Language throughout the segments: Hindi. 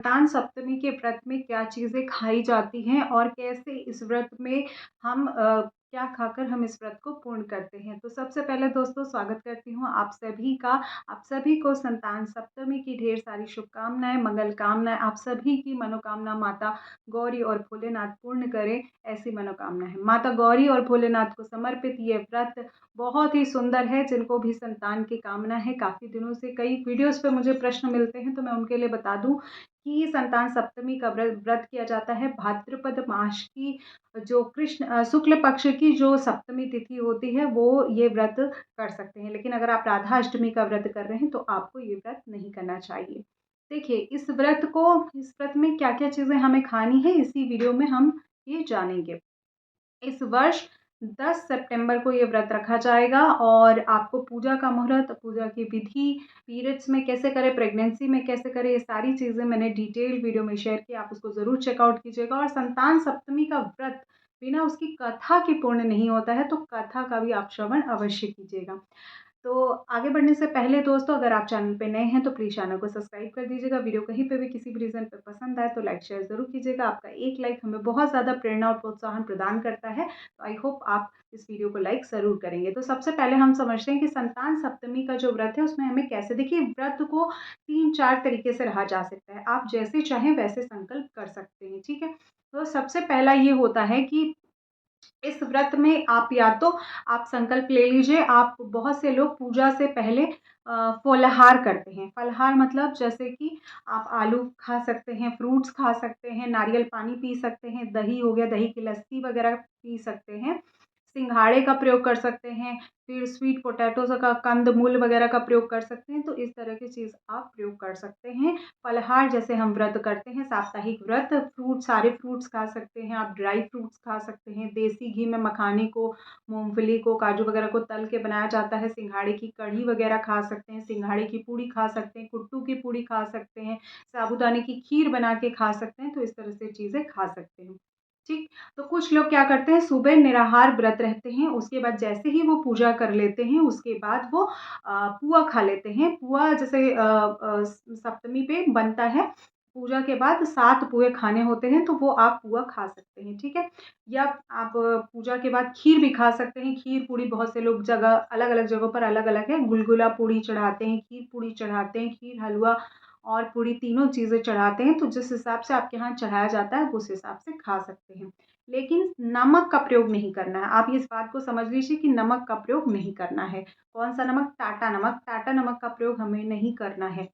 संतान सप्तमी के व्रत में क्या चीज़ें खाई जाती हैं और कैसे इस व्रत में हम क्या खाकर हम इस व्रत को पूर्ण करते हैं। तो सबसे पहले दोस्तों स्वागत करती हूँ आप सभी का। आप सभी को संतान सप्तमी की ढेर सारी शुभकामनाएँ, मंगल कामनाएँ। आप सभी की मनोकामना माता गौरी और भोलेनाथ पूर्ण करें, ऐसी मनोकामना है। माता गौरी और भोलेनाथ को समर्पित ये व्रत बहुत ही सुंदर है। जिनको भी संतान की कामना है, काफ़ी दिनों से कई वीडियोज़ पे मुझे प्रश्न मिलते हैं, तो मैं उनके लिए बता दूँ कि संतान सप्तमी का व्रत किया जाता है भाद्रपद मास की जो कृष्ण शुक्ल पक्ष की जो सप्तमी तिथि होती है, वो ये व्रत कर सकते हैं। लेकिन अगर आप राधा अष्टमी का व्रत कर रहे हैं तो आपको ये व्रत नहीं करना चाहिए। देखिए इस व्रत में क्या-क्या चीज़ें हमें खानी है, इसी वीडियो में हम ये जानेंगे। इस वर्ष 10 सितंबर को ये व्रत रखा जाएगा और आपको पूजा का मुहूर्त, पूजा की विधि, पीरियड्स में कैसे करें, प्रेगनेंसी में कैसे करें, ये सारी चीज़ें मैंने डिटेल वीडियो में शेयर की। आप उसको ज़रूर चेकआउट कीजिएगा। और संतान सप्तमी का व्रत बिना उसकी कथा के पूर्ण नहीं होता है, तो कथा का भी आप श्रवण अवश्य कीजिएगा। तो आगे बढ़ने से पहले दोस्तों, अगर आप चैनल पे नए हैं तो प्लीज़ चैनल को सब्सक्राइब कर दीजिएगा। वीडियो कहीं पे भी किसी भी रीज़न पे पसंद आए तो लाइक शेयर ज़रूर कीजिएगा। आपका एक लाइक हमें बहुत ज़्यादा प्रेरणा और प्रोत्साहन प्रदान करता है। तो आई होप आप इस वीडियो को लाइक ज़रूर करेंगे। तो सबसे पहले हम समझते हैं कि संतान सप्तमी का जो व्रत है उसमें हमें कैसे, देखिए व्रत को 3-4 तरीके से रहा जा सकता है। आप जैसे चाहें वैसे संकल्प कर सकते हैं, ठीक है? तो सबसे पहला ये होता है कि इस व्रत में आप या तो आप संकल्प ले लीजिए। आप बहुत से लोग पूजा से पहले फलाहार करते हैं। फलाहार मतलब जैसे कि आप आलू खा सकते हैं, फ्रूट्स खा सकते हैं, नारियल पानी पी सकते हैं, दही हो गया, दही की लस्सी वगैरह पी सकते हैं, सिंघाड़े का प्रयोग कर सकते हैं, फिर स्वीट पोटैटोज़ का, कंद-मूल वगैरह का प्रयोग कर सकते हैं। तो इस तरह की चीज़ आप प्रयोग कर सकते हैं। फलाहार जैसे हम व्रत करते हैं, साप्ताहिक व्रत, सारे फ्रूट्स खा सकते हैं, आप ड्राई फ्रूट्स खा सकते हैं, देसी घी में मखाने को, मूँगफली को, काजू वगैरह को तल के बनाया जाता है, सिंघाड़े की कढ़ी वगैरह खा सकते हैं, सिंघाड़े की पूड़ी खा सकते हैं, कुट्टू की पूड़ी खा सकते हैं, साबूदाने की खीर बना के खा सकते हैं। तो इस तरह से चीज़ें खा सकते हैं, ठीक। तो कुछ लोग क्या करते हैं, सुबह निराहार व्रत रहते हैं, उसके बाद जैसे ही वो पूजा कर लेते हैं, उसके बाद वो पुआ खा लेते हैं। पुआ जैसे सप्तमी पे बनता है, पूजा के बाद 7 पुए खाने होते हैं, तो वो आप पुआ खा सकते हैं, ठीक है? या आप पूजा के बाद खीर भी खा सकते हैं। खीर पूड़ी बहुत से लोग जगह अलग-अलग जगहों पर अलग-अलग है। गुलगुला पूड़ी चढ़ाते हैं, खीर पूड़ी चढ़ाते हैं, खीर, हलवा और पूड़ी तीनों चीज़ें चढ़ाते हैं। तो जिस हिसाब से आपके यहाँ चढ़ाया जाता है, उस हिसाब से खा सकते हैं। लेकिन नमक का प्रयोग नहीं करना है। आप इस बात को समझ लीजिए कि नमक का प्रयोग नहीं करना है। कौन-सा नमक? टाटा नमक। टाटा नमक का प्रयोग हमें नहीं करना है।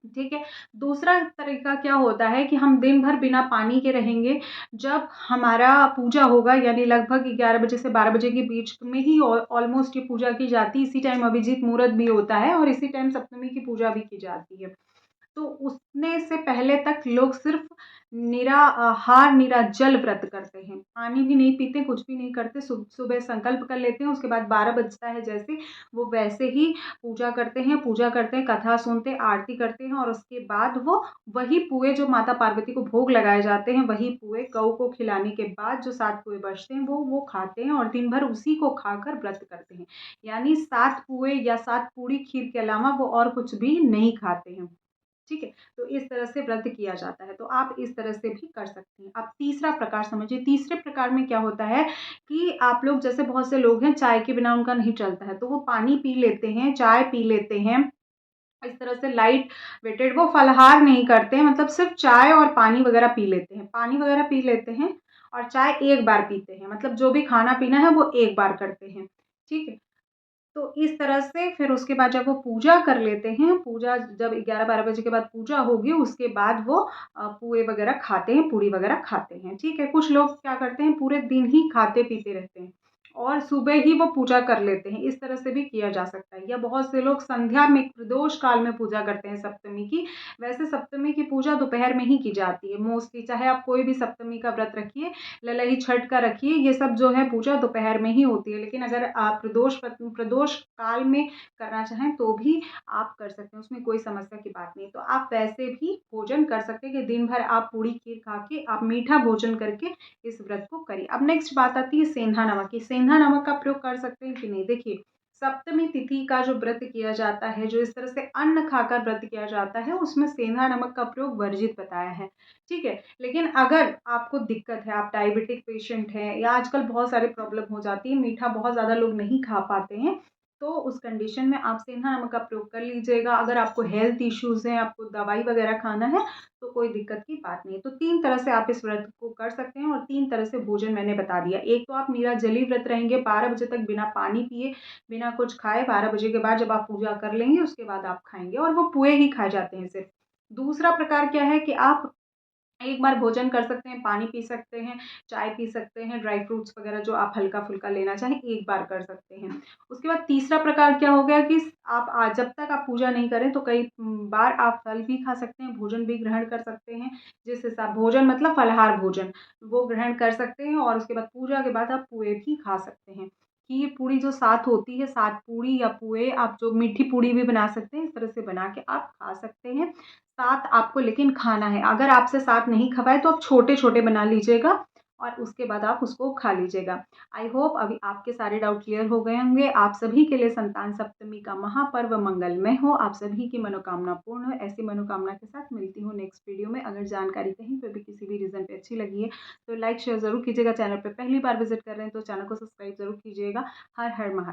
ठीक है। दूसरा तरीका क्या होता है कि हम दिन भर बिना पानी के रहेंगे। जब हमारा पूजा होगा यानी लगभग 11 बजे से 12 बजे के बीच में ही ऑलमोस्ट ये पूजा की जाती है। इसी टाइम अभिजीत मुहूर्त भी होता है और इसी टाइम सप्तमी की पूजा भी की जाती है। तो उसने से पहले तक लोग सिर्फ़ निराहार निराजल व्रत करते हैं। पानी भी नहीं पीते, कुछ भी नहीं करते, सुबह संकल्प कर लेते हैं, उसके बाद 12 बजता है जैसे, वो वैसे ही पूजा करते हैं, कथा सुनते हैं, आरती करते हैं और उसके बाद वो वही पुए जो माता पार्वती को भोग लगाए जाते हैं, वही पुए गऊ को खिलाने के बाद जो 7 पुए बचते हैं, वो खाते हैं और दिन भर उसी को खाकर व्रत करते हैं। यानी 7 पुए या 7 पूड़ी खीर के अलावा वो और कुछ भी नहीं खाते हैं। ठीक है? तो इस तरह से व्रत किया जाता है, तो आप इस तरह से भी कर सकते हैं। अब तीसरा प्रकार समझिए, तीसरे प्रकार में क्या होता है कि आप लोग जैसे बहुत से लोग हैं, चाय के बिना उनका नहीं चलता है, तो वो पानी पी लेते हैं, चाय पी लेते हैं, इस तरह से लाइट वेटेड वो फलाहार नहीं करते हैं, मतलब सिर्फ़ चाय और पानी वगैरह पी लेते हैं। पानी वगैरह पी लेते हैं और चाय एक बार पीते हैं, मतलब जो भी खाना-पीना है वो एक बार करते हैं, ठीक है? तो इस तरह से फिर उसके बाद जब वो पूजा कर लेते हैं, पूजा जब 11-12 बजे के बाद पूजा होगी, उसके बाद वो पुए वगैरह खाते हैं, पूड़ी वगैरह खाते हैं, ठीक है? कुछ लोग क्या करते हैं, पूरे दिन ही खाते-पीते रहते हैं और सुबह ही वो पूजा कर लेते हैं, इस तरह से भी किया जा सकता है। या बहुत से लोग संध्या में प्रदोष काल में पूजा करते हैं सप्तमी की। वैसे सप्तमी की पूजा दोपहर में ही की जाती है मोस्टली, चाहे आप कोई भी सप्तमी का व्रत रखिए, ललई छठ का रखिए, ये सब जो है पूजा दोपहर में ही होती है। लेकिन अगर आप प्रदोष काल में करना चाहें तो भी आप कर सकते हैं, उसमें कोई समस्या की बात नहीं। तो आप वैसे भी भोजन कर सकते हैं कि दिन भर आप पूड़ी खीर खा के आप मीठा भोजन करके इस व्रत को करिए। अब नेक्स्ट बात आती है सेंधा नमक की। सेंधा नमक का प्रयोग कर सकते हैं कि नहीं? देखिए, सप्तमी तिथि का जो व्रत किया जाता है, जो इस तरह से अन्न खाकर व्रत किया जाता है, उसमें सेंधा नमक का प्रयोग वर्जित बताया है, ठीक है? लेकिन अगर आपको दिक्कत है, आप डायबिटिक पेशेंट हैं या आजकल बहुत सारी प्रॉब्लम हो जाती है, मीठा बहुत ज़्यादा लोग नहीं खा पाते हैं, तो उस कंडीशन में आप सेंधा नमक का प्रयोग कर लीजिएगा। अगर आपको हेल्थ इश्यूज़ हैं, आपको दवाई वगैरह खाना है, तो कोई दिक्कत की बात नहीं है। तो 3 तरह से आप इस व्रत को कर सकते हैं और 3 तरह से भोजन मैंने बता दिया। एक तो आप निराजली व्रत रहेंगे, 12 बजे तक बिना पानी पिए, बिना कुछ खाए 12 बजे के बाद जब आप पूजा कर लेंगे उसके बाद आप खाएँगे और वो पुए ही खाए जाते हैं सिर्फ़। दूसरा प्रकार क्या है कि आप एक बार भोजन कर सकते हैं, पानी पी सकते हैं, चाय पी सकते हैं, ड्राई फ्रूट्स वग़ैरह जो आप हल्का-फुल्का लेना चाहें, एक बार कर सकते हैं। उसके बाद तीसरा प्रकार क्या हो गया कि आप जब तक आप पूजा नहीं करें तो कई बार आप फल भी खा सकते हैं, भोजन भी ग्रहण कर सकते हैं। जिस हिसाब भोजन मतलब फलाहार भोजन, वो ग्रहण कर सकते हैं और उसके बाद पूजा के बाद आप पुए भी खा सकते हैं। खीर पूड़ी जो साथ होती है, साथ पूड़ी या पुए आप जो मीठी पूड़ी भी बना सकते हैं, इस तरह से बना के आप खा सकते हैं। साथ आपको लेकिन खाना है, अगर आपसे साथ नहीं खवाए तो आप छोटे-छोटे बना लीजिएगा और उसके बाद आप उसको खा लीजिएगा। आई होप अभी आपके सारे डाउट क्लियर हो गए होंगे। आप सभी के लिए संतान सप्तमी का महापर्व मंगलमय हो, आप सभी की मनोकामना पूर्ण हो। ऐसी मनोकामना के साथ मिलती हूँ नेक्स्ट वीडियो में। अगर जानकारी कहीं पे भी किसी भी रीज़न पे अच्छी लगी है, तो लाइक शेयर ज़रूर कीजिएगा। चैनल पे पहली बार विज़िट कर रहे हैं तो चैनल को सब्सक्राइब ज़रूर कीजिएगा। हर हर महा